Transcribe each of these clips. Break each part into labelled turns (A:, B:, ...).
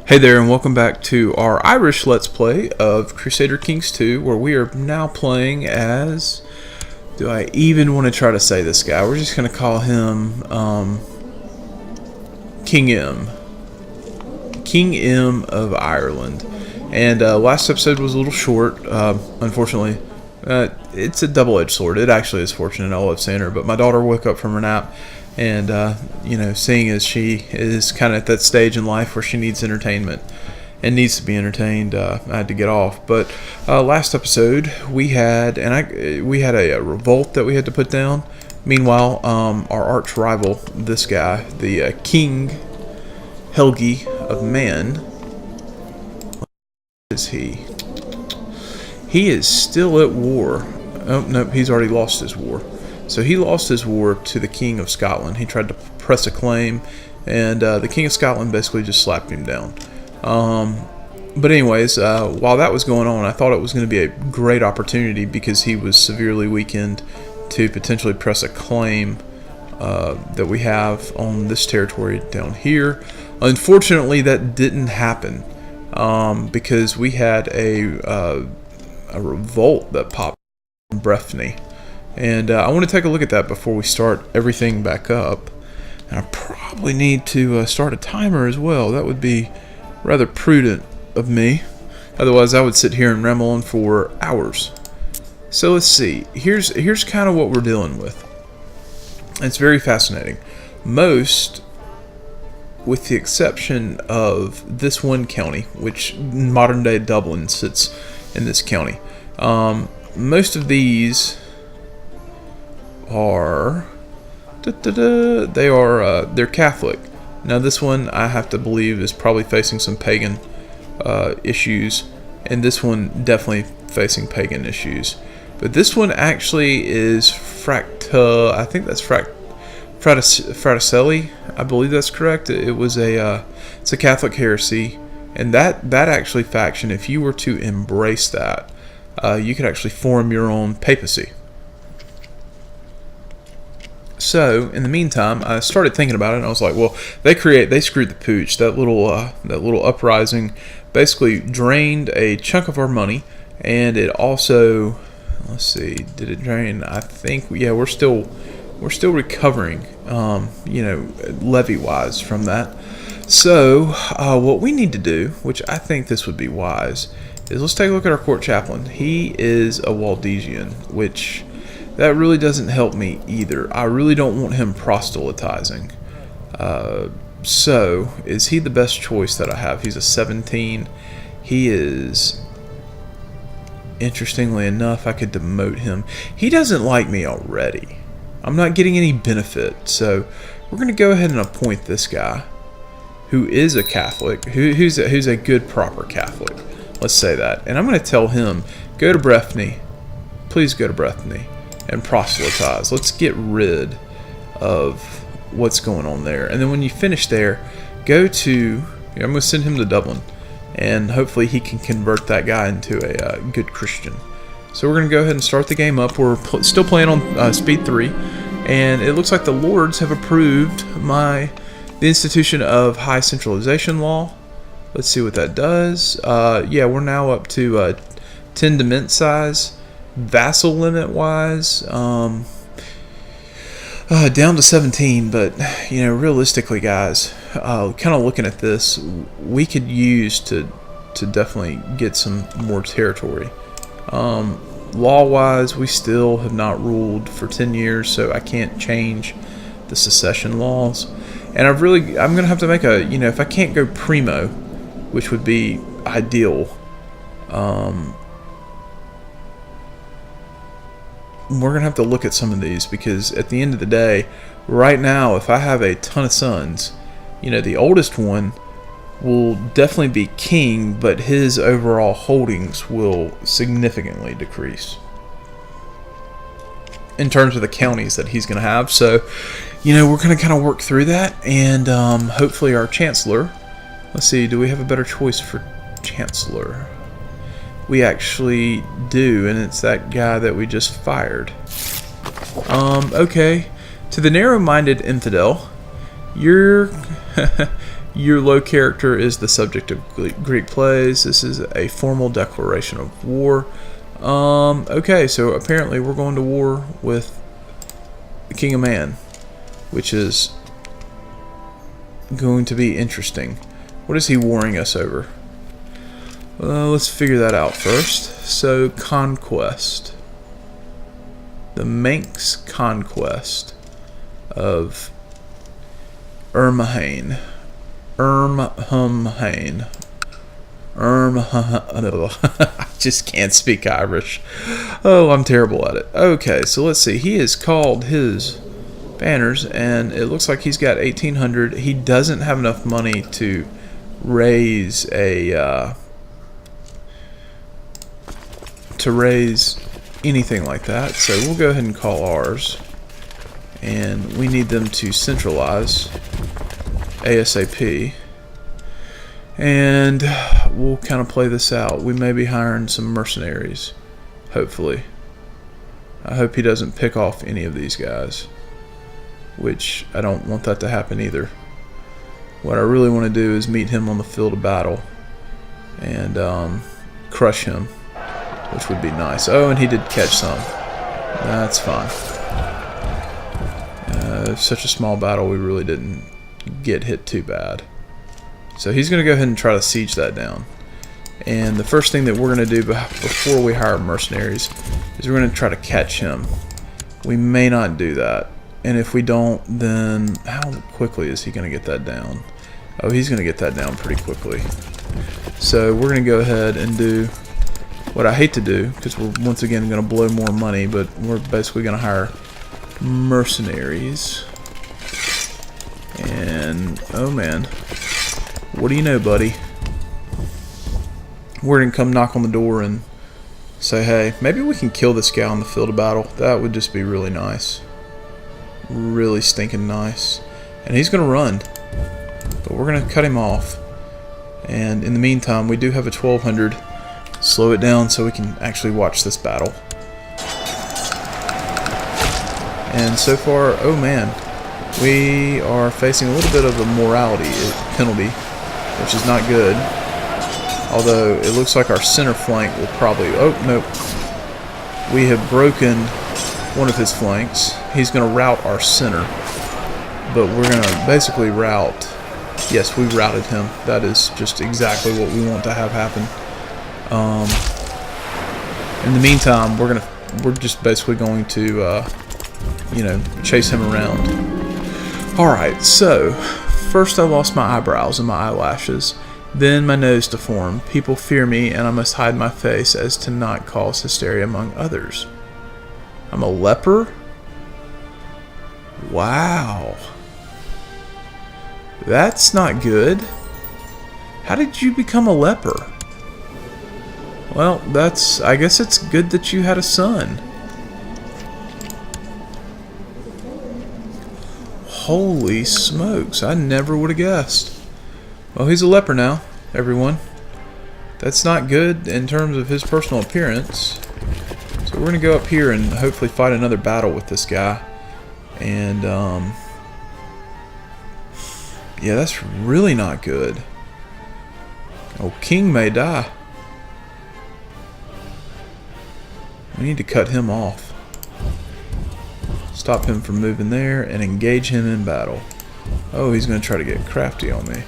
A: Hey there, and welcome back to our Irish Let's Play of Crusader Kings II, where we are now playing as... Do I even want to try to say this guy? We're just going to call him King M. King M of Ireland. And last episode was a little short, unfortunately. It's a double-edged sword. It actually is fortunate, I love saying her, but my daughter woke up from her nap. And, seeing as she is kind of at that stage in life where she needs entertainment and needs to be entertained, I had to get off. But last episode, we had a revolt that we had to put down. Meanwhile, our arch rival, this guy, the King Helgi of Man, what is he? He is still at war. Oh, no, he's already lost his war. So he lost his war to the King of Scotland. He tried to press a claim, and the King of Scotland basically just slapped him down. But anyways, while that was going on, I thought it was going to be a great opportunity because he was severely weakened to potentially press a claim that we have on this territory down here. Unfortunately, that didn't happen because we had a revolt that popped in Breffni. And I want to take a look at that before we start everything back up. And I probably need to start a timer as well. That would be rather prudent of me. Otherwise, I would sit here and ramble on for hours. So let's see. Here's kind of what we're dealing with. It's very fascinating. Most, with the exception of this one county, which modern-day Dublin sits in this county, most of these are they're Catholic. Now this one I have to believe is probably facing some pagan issues, and this one definitely facing pagan issues. But this one actually is I think that's Fraticelli. I believe that's correct. It's a Catholic heresy, and that actually faction, if you were to embrace that, you could actually form your own papacy. So, in the meantime, I started thinking about it, and I was like, well, they screwed the pooch. That little uprising basically drained a chunk of our money, and it also, let's see, did it drain? I think, yeah, we're still recovering, levy-wise from that. So, what we need to do, which I think this would be wise, is let's take a look at our court chaplain. He is a Waldesian, which... that really doesn't help me either. I really don't want him proselytizing. So, is he the best choice that I have? He's a 17. He is... Interestingly enough, I could demote him. He doesn't like me already. I'm not getting any benefit. So, we're going to go ahead and appoint this guy, who is a Catholic, who's a good, proper Catholic. Let's say that. And I'm going to tell him, go to Breffni. Please go to Breffni. And proselytize. Let's get rid of what's going on there. And then when you finish there, go to... I'm going to send him to Dublin. And hopefully he can convert that guy into a good Christian. So we're going to go ahead and start the game up. We're still playing on speed 3. And it looks like the Lords have approved the institution of high centralization law. Let's see what that does. Yeah, we're now up to 10 dement size. Vassal limit wise, down to 17, but realistically, guys, kind of looking at this, we could use to definitely get some more territory. Law wise, we still have not ruled for 10 years, so I can't change the secession laws. And I'm gonna have to make if I can't go primo, which would be ideal, we're going to have to look at some of these, because at the end of the day, right now, if I have a ton of sons, the oldest one will definitely be king, but his overall holdings will significantly decrease in terms of the counties that he's going to have. So, we're going to kind of work through that, and hopefully our chancellor, let's see, do we have a better choice for chancellor? We actually do, and it's that guy that we just fired. Okay. To the narrow-minded infidel, you're Your low character is the subject of Greek plays. This is a formal declaration of war. Okay, so apparently we're going to war with the King of Man, which is going to be interesting. What is he warring us over? Let's figure that out first. So, conquest. The Manx conquest of Ermahane. I just can't speak Irish. Oh, I'm terrible at it. Okay, so let's see. He has called his banners, and it looks like he's got 1,800. He doesn't have enough money to raise anything like that. So we'll go ahead and call ours, and we need them to centralize ASAP, and we'll kind of play this out. We may be hiring some mercenaries, hopefully. I hope he doesn't pick off any of these guys, which I don't want that to happen either. What I really want to do is meet him on the field of battle and crush him, which would be nice. Oh, and he did catch some. That's fine. Such a small battle, we really didn't get hit too bad. So he's going to go ahead and try to siege that down. And the first thing that we're going to do before we hire mercenaries is we're going to try to catch him. We may not do that. And if we don't, then how quickly is he going to get that down? Oh, he's going to get that down pretty quickly. So we're going to go ahead and do what I hate to do, because we're once again going to blow more money, but we're basically going to hire mercenaries. And oh man, what do you know, buddy? We're gonna come knock on the door and say, hey, maybe we can kill this guy on the field of battle. That would just be really nice. Really stinking nice. And he's gonna run, but we're gonna cut him off. And in the meantime, we do have a 1,200. Slow it down so we can actually watch this battle. And so far, oh man, we are facing a little bit of a morality penalty, which is not good. Although it looks like our center flank will probably... Oh, no. We have broken one of his flanks. He's going to rout our center. But we're going to basically rout... Yes, we routed him. That is just exactly what we want to have happen. In the meantime, we're just basically going to, chase him around. Alright, so, first I lost my eyebrows and my eyelashes, then my nose deformed. People fear me, and I must hide my face as to not cause hysteria among others. I'm a leper? Wow. That's not good. How did you become a leper? Well, I guess it's good that you had a son. Holy smokes, I never would have guessed. Well, he's a leper now, everyone. That's not good in terms of his personal appearance. So we're going to go up here and hopefully fight another battle with this guy. And, yeah, that's really not good. Oh, King may die. We need to cut him off. Stop him from moving there and engage him in battle. Oh, he's going to try to get crafty on me.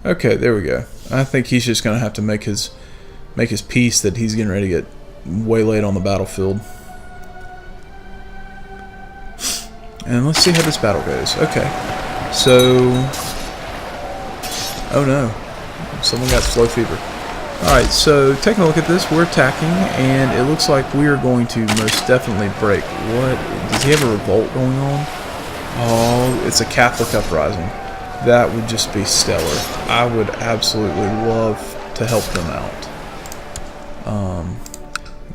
A: Okay, there we go. I think he's just going to have to make his peace that he's getting ready to get waylaid on the battlefield. And let's see how this battle goes. Okay, so... Oh no, someone got slow fever. Alright, so taking a look at this, we're attacking, and it looks like we are going to most definitely break. What? Does he have a revolt going on? Oh, it's a Catholic uprising. That would just be stellar. I would absolutely love to help them out.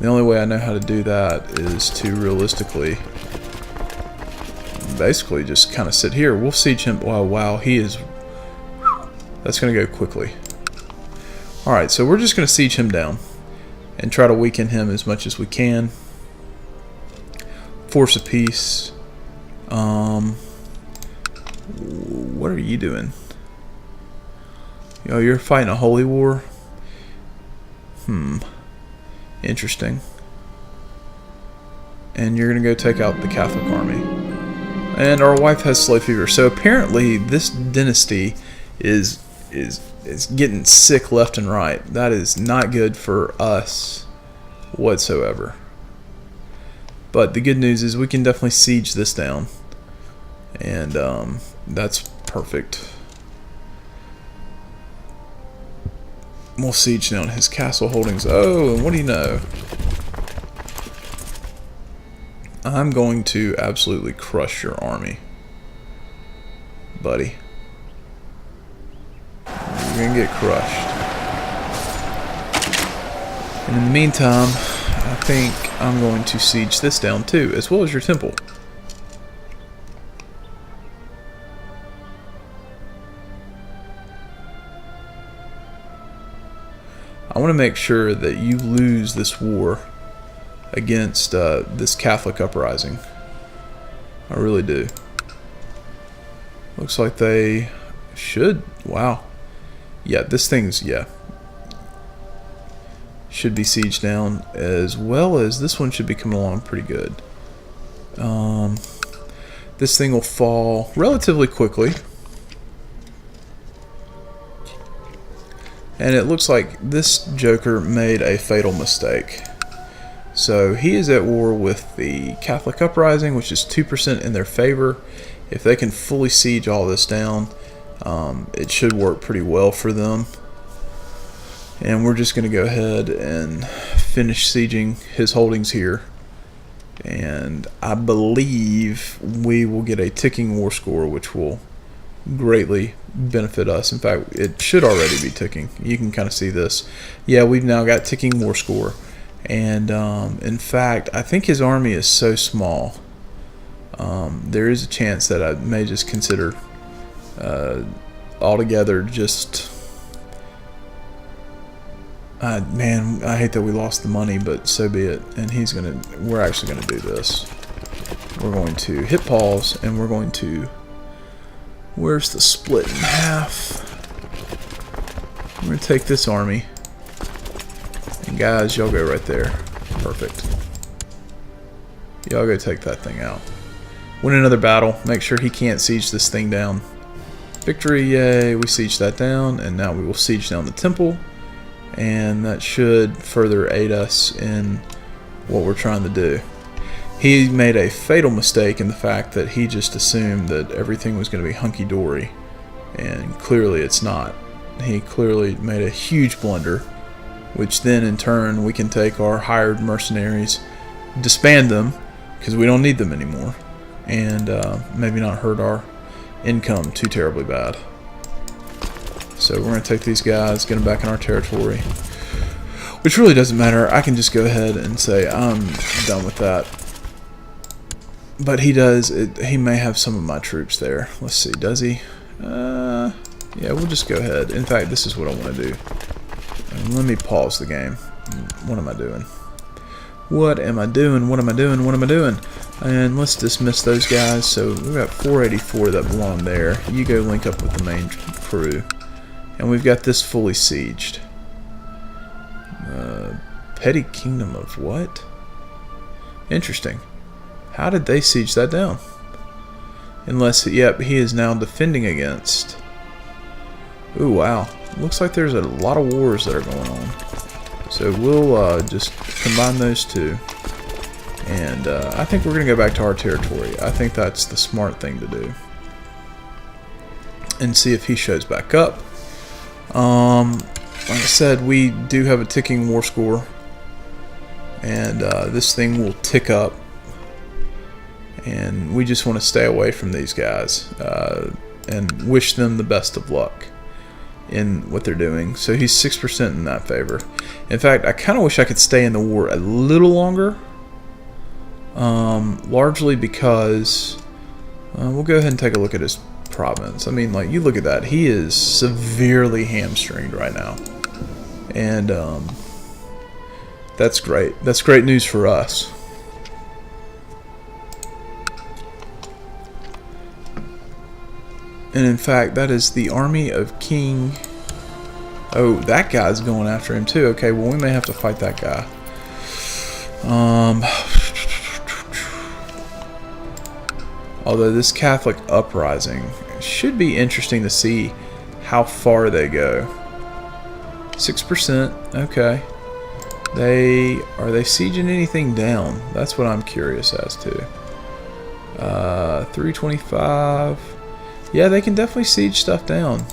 A: The only way I know how to do that is to realistically basically just kind of sit here. We'll siege him. Wow, he is... That's going to go quickly. Alright, so we're just going to siege him down and try to weaken him as much as we can. Force of peace. What are you doing? Oh, you're fighting a holy war? Interesting. And you're gonna go take out the Catholic army. And our wife has slave fever. So apparently this dynasty is getting sick left and right. That is not good for us whatsoever. But the good news is we can definitely siege this down. And that's perfect. We'll siege down his castle holdings. Oh, and what do you know? I'm going to absolutely crush your army, buddy. You're going to get crushed. And in the meantime, I think I'm going to siege this down too, as well as your temple. I want to make sure that you lose this war against this Catholic uprising. I really do. Looks like they should. Wow. Yeah, this thing's, yeah. Should be sieged down, as well as this one should be coming along pretty good. This thing will fall relatively quickly. And it looks like this joker made a fatal mistake. So he is at war with the Catholic uprising, which is 2% in their favor. If they can fully siege all this down, it should work pretty well for them. And we're just going to go ahead and finish sieging his holdings here. And I believe we will get a ticking war score, which will greatly benefit us. In fact, it should already be ticking. You can kind of see this. Yeah, we've now got ticking war score. And in fact, I think his army is so small, there is a chance that I may just consider altogether just... man, I hate that we lost the money, but so be it. And we're actually gonna do this. We're going to hit pause, and we're going to... Where's the split in half? I'm gonna take this army. And guys, y'all go right there. Perfect. Y'all go take that thing out. Win another battle. Make sure he can't siege this thing down. Victory, yay. We siege that down. And now we will siege down the temple. And that should further aid us in what we're trying to do. He made a fatal mistake in the fact that he just assumed that everything was going to be hunky-dory. And clearly it's not. He clearly made a huge blunder, which then in turn we can take our hired mercenaries, disband them, because we don't need them anymore, and maybe not hurt our income too terribly bad. So we're going to take these guys, get them back in our territory, which really doesn't matter. I can just go ahead and say I'm done with that. But he does, he may have some of my troops there. Let's see, does he? Yeah, we'll just go ahead. In fact, this is what I want to do. Let me pause the game. What am I doing? What am I doing? What am I doing? What am I doing? And let's dismiss those guys. So we've got 484 that belong there. You go link up with the main crew. And we've got this fully sieged. Petty Kingdom of what? Interesting. How did they siege that down? Unless, yep, he is now defending against. Ooh, wow. Looks like there's a lot of wars that are going on. So we'll just combine those two. And I think we're going to go back to our territory. I think that's the smart thing to do. And see if he shows back up. Like I said, we do have a ticking war score. And this thing will tick up. And we just want to stay away from these guys. And wish them the best of luck. in what they're doing. So he's 6% in that favor. In fact, I kind of wish I could stay in the war a little longer. Largely because we'll go ahead and take a look at his province. I mean, like, you look at that. He is severely hamstringed right now. And that's great. That's great news for us. And in fact, that is the army of King... Oh, that guy's going after him too. Okay, well, we may have to fight that guy. Although this Catholic uprising should be interesting to see how far they go. 6%. Okay. Are they sieging anything down? That's what I'm curious as to. 325. Yeah, they can definitely siege stuff down.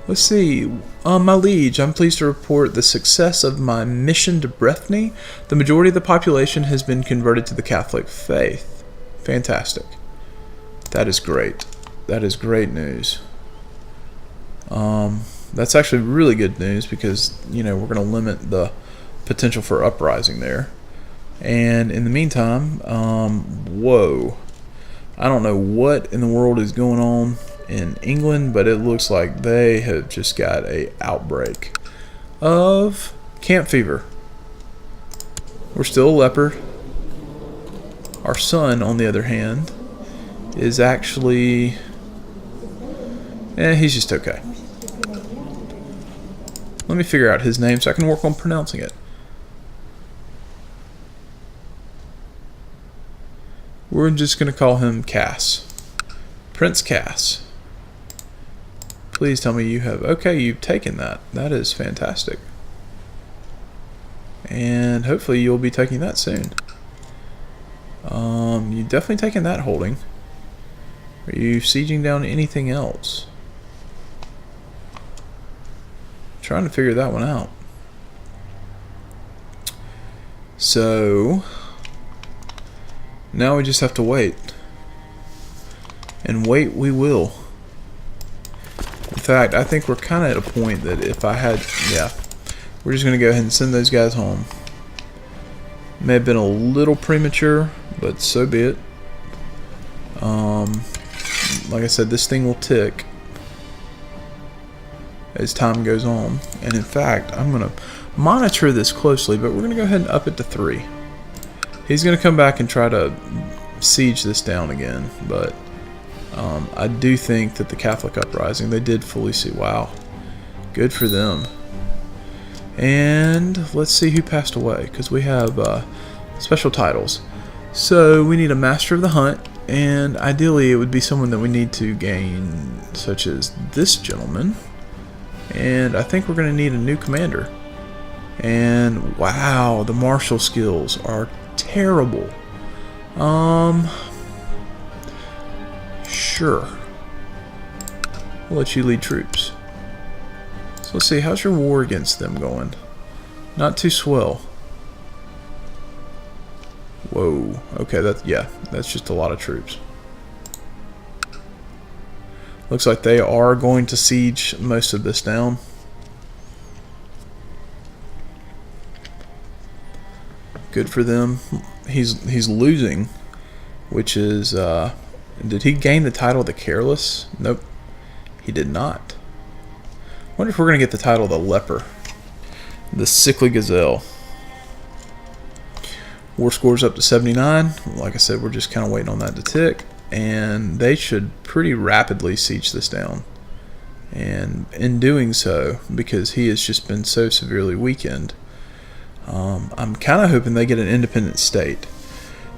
A: Let's see. My liege, I'm pleased to report the success of my mission to Breffni. The majority of the population has been converted to the Catholic faith. Fantastic. That is great. That is great news. That's actually really good news because, you know, we're going to limit the potential for uprising there. And in the meantime, whoa. I don't know what in the world is going on in England, but it looks like they have just got a outbreak of camp fever. We're still a leopard. Our son, on the other hand, is actually... he's just okay. Let me figure out his name so I can work on pronouncing it. We're just going to call him Cass. Prince Cass. Please tell me you have... Okay, you've taken that. That is fantastic. And hopefully you'll be taking that soon. You've definitely taken that holding. Are you sieging down anything else? Trying to figure that one out. So... now we just have to wait. And wait we will. In fact, I think we're kind of at a point that if I had... yeah. We're just going to go ahead and send those guys home. May have been a little premature, but so be it. Like I said, this thing will tick as time goes on. And in fact, I'm going to monitor this closely, but we're going to go ahead and up it to 3. He's going to come back and try to siege this down again, but I do think that the Catholic uprising, they did fully see. Wow, good for them. And let's see who passed away, because we have special titles. So we need a Master of the Hunt, and ideally it would be someone that we need to gain, such as this gentleman. And I think we're going to need a new commander. And wow, the martial skills are terrible. Sure. We'll let you lead troops. So let's see, how's your war against them going? Not too swell. Whoa. Okay, that's just a lot of troops. Looks like they are going to siege most of this down. Good for them. He's losing, which is did he gain the title of the Careless? Nope, he did not. Wonder if we're gonna get the title of the Leper, the Sickly Gazelle. War score's up to 79. Like I said, we're just kind of waiting on that to tick, and they should pretty rapidly siege this down. And in doing so, because he has just been so severely weakened, I'm kind of hoping they get an independent state.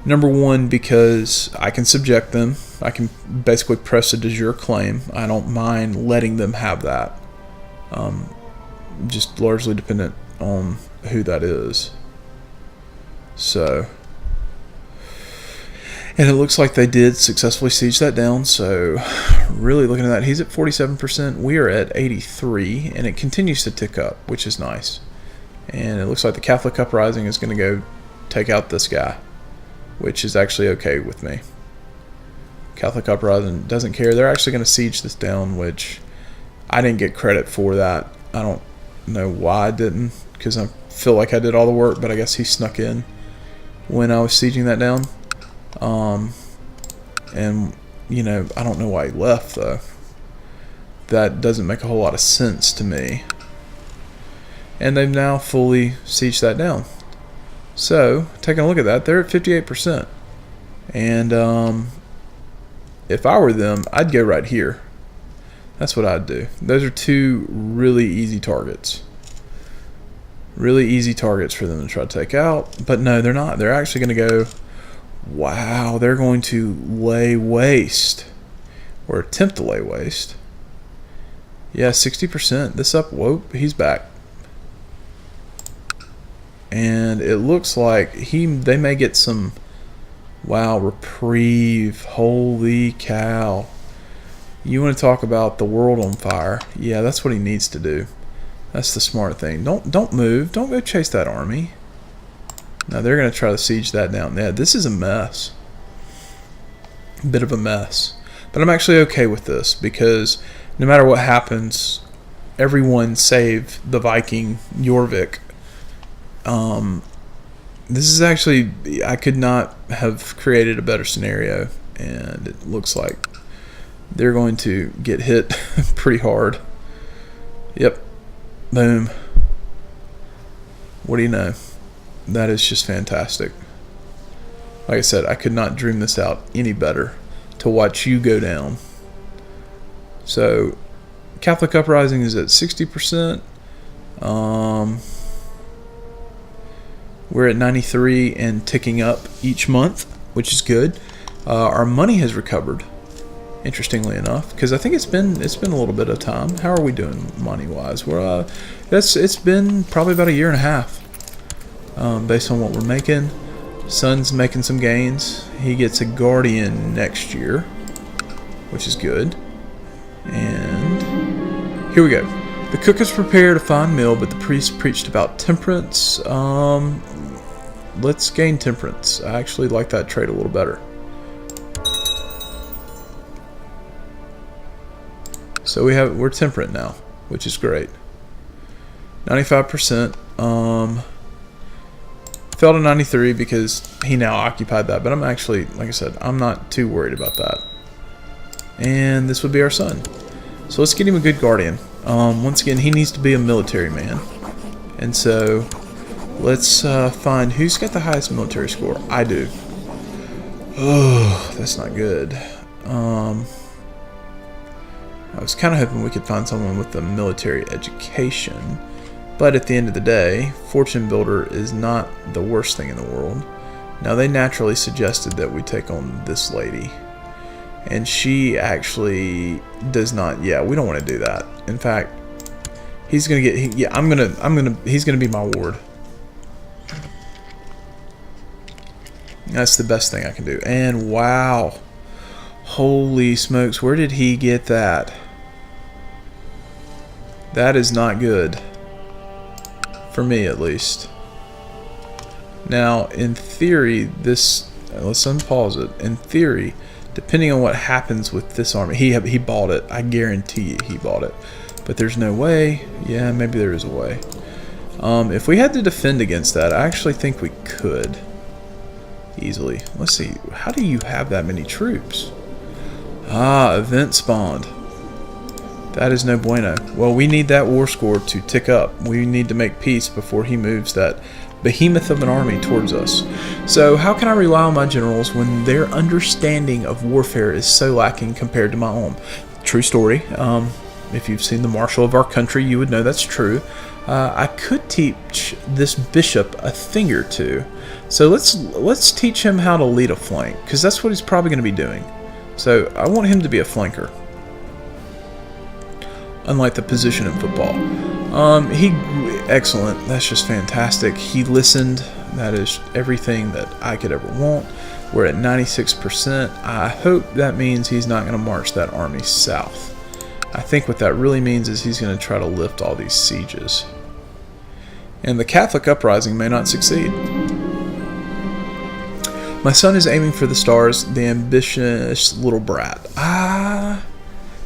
A: Number one, because I can subject them. I can basically press a de jure claim. I don't mind letting them have that. Just largely dependent on who that is. So, and it looks like they did successfully siege that down. So, really looking at that, he's at 47%. We are at 83%, and it continues to tick up, which is nice. And it looks like the Catholic uprising is going to go take out this guy, which is actually okay with me. Catholic Uprising doesn't care. They're actually going to siege this down, which I didn't get credit for that. I don't know why I didn't, because I feel like I did all the work, but I guess he snuck in when I was sieging that down. And, you know, I don't know why he left, though. That doesn't make a whole lot of sense to me. And they've now fully sieged that down. So, taking a look at that, they're at 58%. And if I were them, I'd go right here. That's what I'd do. Those are two really easy targets. Really easy targets for them to try to take out. But no, they're not. They're actually going to go, wow, they're going to lay waste. Or attempt to lay waste. Yeah, 60%. This up, whoa, he's back. And it looks like they may get some, wow, reprieve. Holy cow. You want to talk about the world on fire? Yeah, that's what he needs to do. That's the smart thing. Don't move. Don't go chase that army. Now they're going to try to siege that down. Yeah, this is a mess. A bit of a mess. But I'm actually okay with this because no matter what happens, everyone save the Viking Jorvik. This is actually, I could not have created a better scenario, and it looks like they're going to get hit pretty hard. Yep. Boom. What do you know? That is just fantastic. Like I said, I could not dream this out any better to watch you go down. So, Catholic Uprising is at 60%. We're at 93 and ticking up each month, which is good. Our money has recovered, interestingly enough, because I think it's been a little bit of time. How are we doing money wise? We're it's been probably about a year and a half, based on what we're making. Son's making some gains. He gets a guardian next year, which is good. And here we go. The cook has prepared a fine meal, but the priest preached about temperance. Let's gain temperance. I actually like that trait a little better. So we're temperate now, which is great. 95%. Fell to 93 because he now occupied that, but I'm actually, like I said, I'm not too worried about that. And this would be our son. So let's get him a good guardian. Once again, he needs to be a military man. And so let's find who's got the highest military score. I do. Oh, that's not good. I was kind of hoping we could find someone with a military education. But at the end of the day, Fortune Builder is not the worst thing in the world. Now, they naturally suggested that we take on this lady. And she actually does not. Yeah, we don't want to do that. In fact, he's gonna get. He's gonna be my ward. That's the best thing I can do. And wow, holy smokes, where did he get that? That is not good. For me, at least. Now, in theory, this. Let's unpause it. In theory, depending on what happens with this army, he bought it. I guarantee you he bought it. But there's no way. Yeah, maybe there is a way. If we had to defend against that, I actually think we could. Easily. Let's see. How do you have that many troops? Ah, event spawned. That is no bueno. Well, we need that war score to tick up. We need to make peace before he moves that behemoth of an army towards us. So how can I rely on my generals when their understanding of warfare is so lacking compared to my own? True story. If you've seen The Marshal of Our Country, you would know that's true. I could teach this bishop a thing or two. So let's teach him how to lead a flank, because that's what he's probably going to be doing. So I want him to be a flanker. Unlike the position in football. Excellent. That's just fantastic. He listened. That is everything that I could ever want. We're at 96%. I hope that means he's not going to march that army south. I think what that really means is he's going to try to lift all these sieges. And the Catholic uprising may not succeed. My son is aiming for the stars, the ambitious little brat.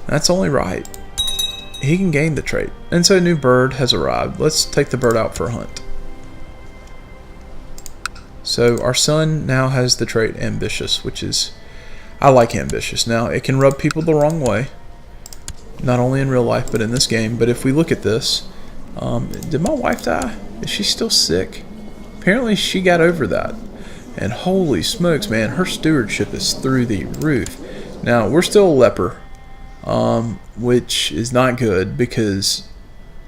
A: That's only right. He can gain the trait. And so a new bird has arrived. Let's take the bird out for a hunt. So our son now has the trait ambitious, which is, I like ambitious. Now, it can rub people the wrong way, not only in real life, but in this game. But if we look at this, did my wife die? Is she still sick? Apparently she got over that. And holy smokes, man, her stewardship is through the roof. Now, we're still a leper, which is not good because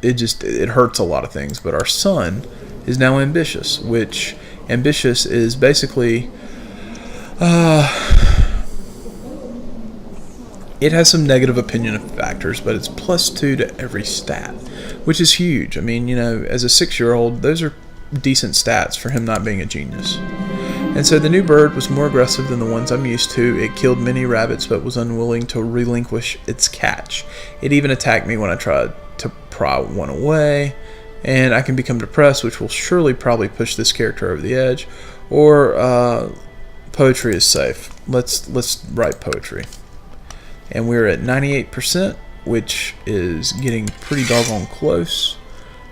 A: it hurts a lot of things. But our son is now ambitious, which ambitious is basically, it has some negative opinion factors, but it's +2 to every stat, which is huge. I mean, you know, as a 6-year-old, those are decent stats for him not being a genius. And so the new bird was more aggressive than the ones I'm used to. It killed many rabbits but was unwilling to relinquish its catch. It even attacked me when I tried to pry one away. And I can become depressed, which will surely probably push this character over the edge. Or poetry is safe. Let's write poetry. And we're at 98%, which is getting pretty doggone close.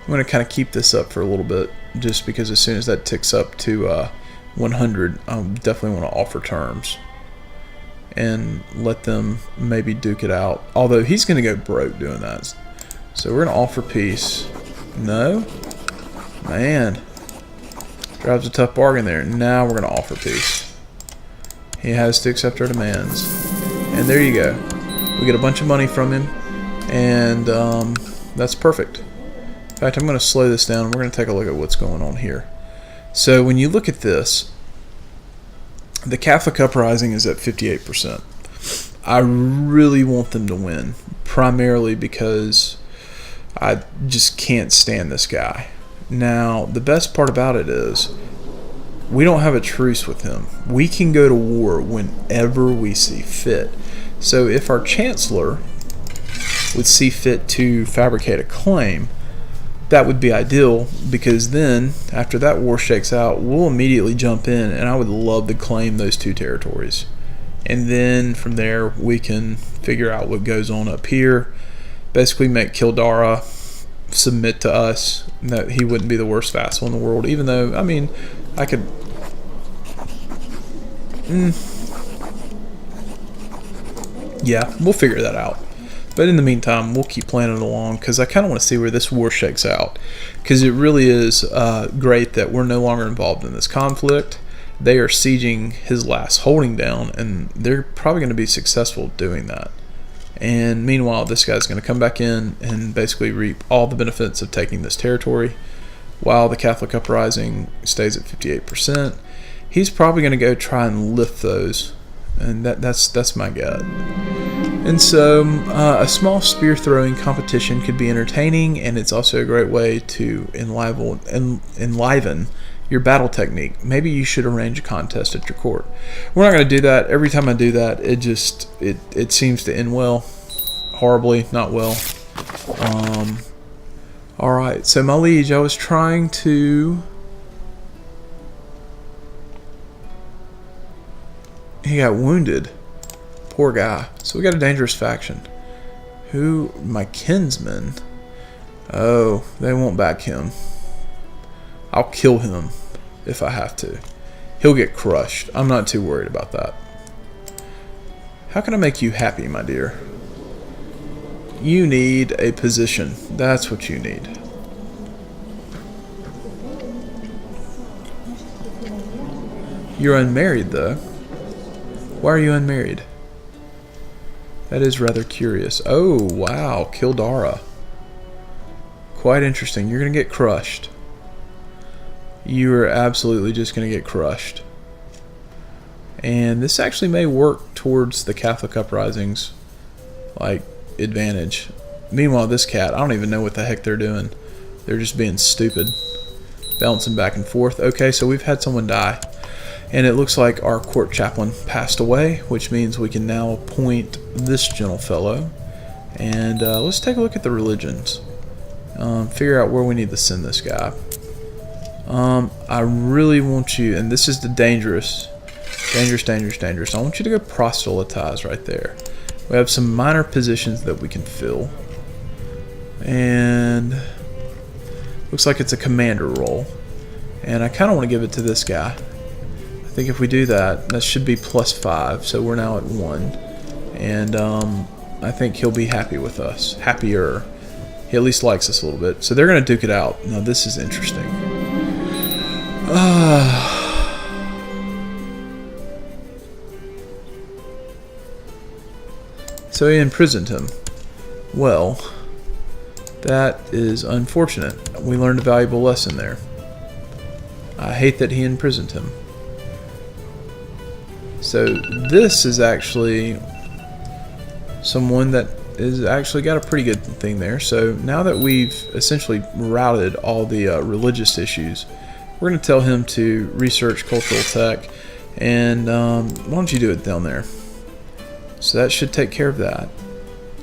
A: I'm going to kind of keep this up for a little bit, just because as soon as that ticks up to 100, I definitely want to offer terms and let them maybe duke it out. Although he's going to go broke doing that. So we're going to offer peace. No? Man. Drives a tough bargain there. Now we're going to offer peace. He has to accept our demands. And there you go. We get a bunch of money from him. And that's perfect. In fact, I'm going to slow this down. We're going to take a look at what's going on here. So when you look at this, the Catholic uprising is at 58%. I really want them to win, primarily because I just can't stand this guy. Now, the best part about it is we don't have a truce with him. We can go to war whenever we see fit. So if our Chancellor would see fit to fabricate a claim, that would be ideal, because then, after that war shakes out, we'll immediately jump in, and I would love to claim those 2 territories. And then, from there, we can figure out what goes on up here. Basically make Kildara submit to us. That he wouldn't be the worst vassal in the world, even though, I mean, I could... Yeah, we'll figure that out. But in the meantime, we'll keep playing it along, because I kind of want to see where this war shakes out. Because it really is great that we're no longer involved in this conflict. They are sieging his last holding down, and they're probably going to be successful doing that. And meanwhile, this guy's going to come back in and basically reap all the benefits of taking this territory, while the Catholic uprising stays at 58%. He's probably going to go try and lift those, and that's my gut. And so a small spear throwing competition could be entertaining, and it's also a great way to enliven your battle technique. Maybe you should arrange a contest at your court. We're not going to do that. Every time I do that, it seems to end well. Horribly, not well. Alright, so my liege, I was trying to... He got wounded. Poor guy. So we got a dangerous faction. Who? My kinsmen. Oh, they won't back him. I'll kill him if I have to. He'll get crushed. I'm not too worried about that. How can I make you happy, my dear? You need a position. That's what you need. You're unmarried, though. Why are you unmarried? That is rather curious. Oh, wow. Kildara. Quite interesting. You're going to get crushed. You are absolutely just going to get crushed. And this actually may work towards the Catholic uprising's, like, advantage. Meanwhile, this cat, I don't even know what the heck they're doing. They're just being stupid. Bouncing back and forth. Okay, so we've had someone die. And it looks like our court chaplain passed away, which means we can now appoint this gentle fellow. And let's take a look at the religions. Figure out where we need to send this guy. I really want you, and this is the dangerous. Dangerous, dangerous, dangerous. I want you to go proselytize right there. We have some minor positions that we can fill. And looks like it's a commander role. And I kind of want to give it to this guy. I think if we do that, that should be +5. So we're now at 1. And I think he'll be happy with us. Happier. He at least likes us a little bit. So they're going to duke it out. Now this is interesting. So he imprisoned him. Well, that is unfortunate. We learned a valuable lesson there. I hate that he imprisoned him. So this is actually someone that is actually got a pretty good thing there. So now that we've essentially routed all the religious issues, we're going to tell him to research cultural tech. And why don't you do it down there? So that should take care of that.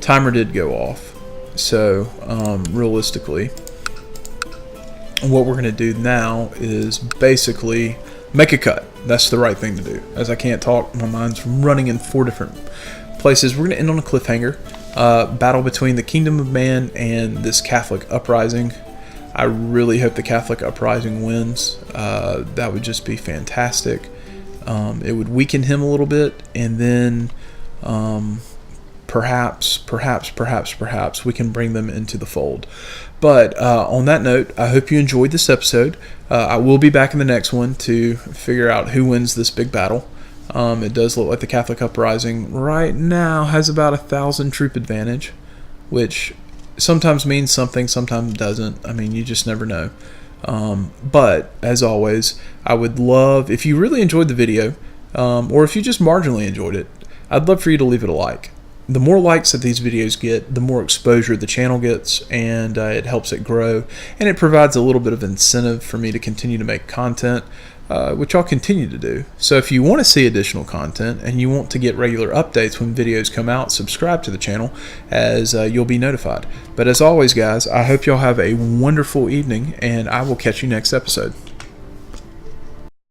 A: Timer did go off. So realistically, what we're going to do now is basically make a cut. That's the right thing to do. As I can't talk, my mind's running in 4 different places. We're going to end on a cliffhanger. Battle between the Kingdom of Man and this Catholic uprising. I really hope the Catholic uprising wins. That would just be fantastic. It would weaken him a little bit, and then perhaps we can bring them into the fold. But on that note, I hope you enjoyed this episode. I will be back in the next one to figure out who wins this big battle. It does look like the Catholic uprising right now has about 1,000 troop advantage, which sometimes means something, sometimes doesn't. I mean, you just never know. But as always, I would love, if you really enjoyed the video, or if you just marginally enjoyed it, I'd love for you to leave it a like. The more likes that these videos get, the more exposure the channel gets, and it helps it grow, and it provides a little bit of incentive for me to continue to make content, which I'll continue to do. So if you want to see additional content and you want to get regular updates when videos come out, subscribe to the channel, as you'll be notified. But as always, guys, I hope y'all have a wonderful evening, and I will catch you next episode.